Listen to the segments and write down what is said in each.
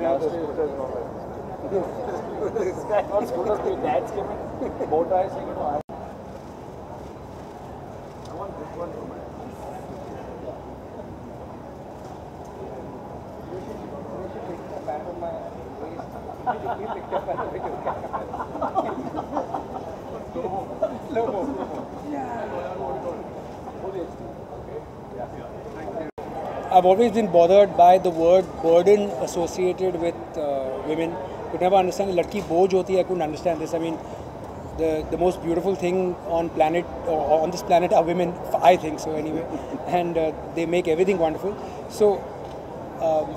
have the scooters and all that. This guy got scooters, my dad's giving bow ties, saying, I want this one for my. I've always been bothered by the word burden associated with women. Could never understand. Ladki boj hoti hai. I couldn't understand this. I mean, the most beautiful thing on on this planet are women. I think so anyway, and they make everything wonderful. So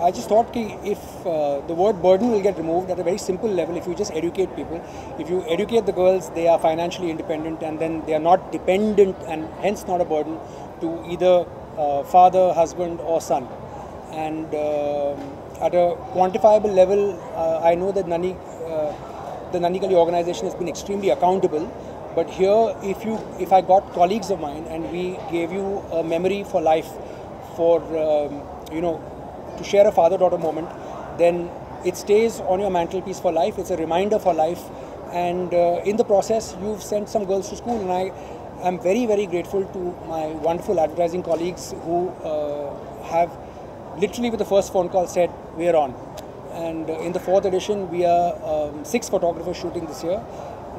I just thought that if the word burden will get removed at a very simple level, if you just educate people, if you educate the girls, they are financially independent, and then they are not dependent and hence not a burden to either father, husband or son. And at a quantifiable level, I know that the Nanni Kali organization has been extremely accountable. But here, if I got colleagues of mine and we gave you a memory for life, for to share a father-daughter moment, then it stays on your mantelpiece for life. It's a reminder for life. And in the process, you've sent some girls to school, and I'm very, very grateful to my wonderful advertising colleagues who have literally with the first phone call said, we are on. And in the 4th edition, we are 6 photographers shooting this year.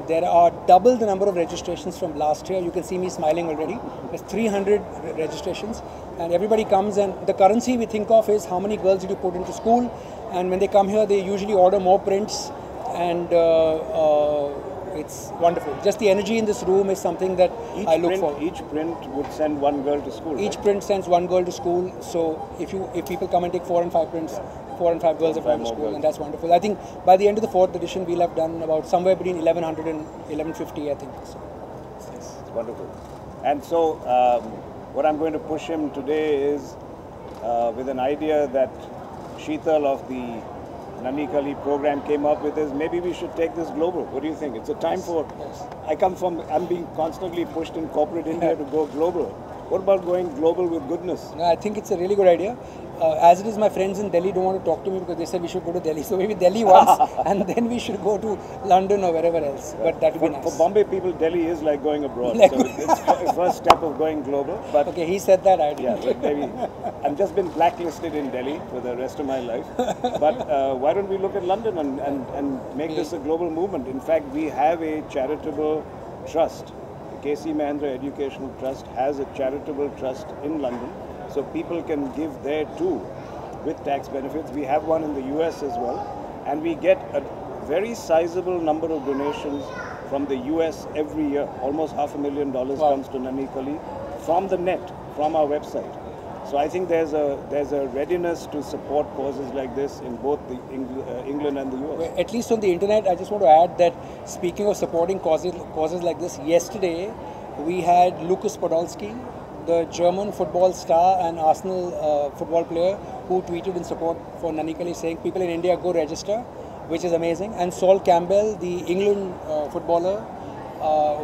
There are double the number of registrations from last year. You can see me smiling already. There's 300 registrations, and everybody comes, and the currency we think of is how many girls did you put into school. And when they come here, they usually order more prints, and it's wonderful. Just the energy in this room is something that I look for. Each print would send one girl to school. Each print sends one girl to school. So if people come and take 4 and 5 prints, 4 and 5 girls have gone to school, and that's wonderful. I think by the end of the 4th edition, we'll have done about somewhere between 1100 and 1150, I think. So, it's wonderful. And so what I'm going to push him today is with an idea that Sheetal of the Nanni Kali program came up with is maybe we should take this global. What do you think? It's a time for... Yes. I'm being constantly pushed in corporate India to go global. What about going global with goodness? No, I think it's a really good idea. As it is, my friends in Delhi don't want to talk to me because they said we should go to Delhi. So maybe Delhi once and then we should go to London or wherever else. But that would be nice. For Bombay people, Delhi is like going abroad. So it's the first step of going global. But okay, he said that, I didn't. Yeah, maybe. I've just been blacklisted in Delhi for the rest of my life. But why don't we look at London and make this a global movement? In fact, we have a charitable trust. The K.C. Mahendra Educational Trust has a charitable trust in London. So people can give there too with tax benefits. We have one in the US as well. And we get a very sizable number of donations from the US every year. Almost $500,000 comes to Nanni Kali from the net, from our website. So I think there's a readiness to support causes like this in both the England and the US. At least on the internet, I just want to add that speaking of supporting causes like this, yesterday we had Lucas Podolski, the German football star and Arsenal football player, who tweeted in support for Nanni Kali saying people in India go register, which is amazing. And Sol Campbell, the England footballer,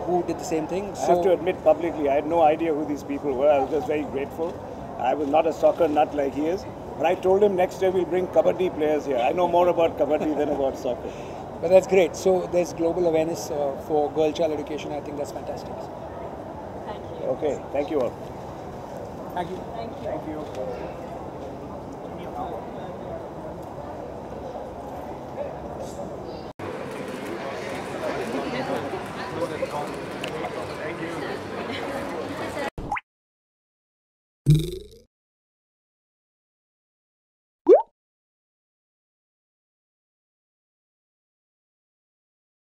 who did the same thing. I have to admit publicly, I had no idea who these people were. I was just very grateful. I was not a soccer nut like he is. But I told him next year we'll bring kabaddi players here. I know more about kabaddi than about soccer. But that's great. So there's global awareness for girl-child education. I think that's fantastic. Thank you. Okay, thank you all. Thank you. Thank you. Thank you.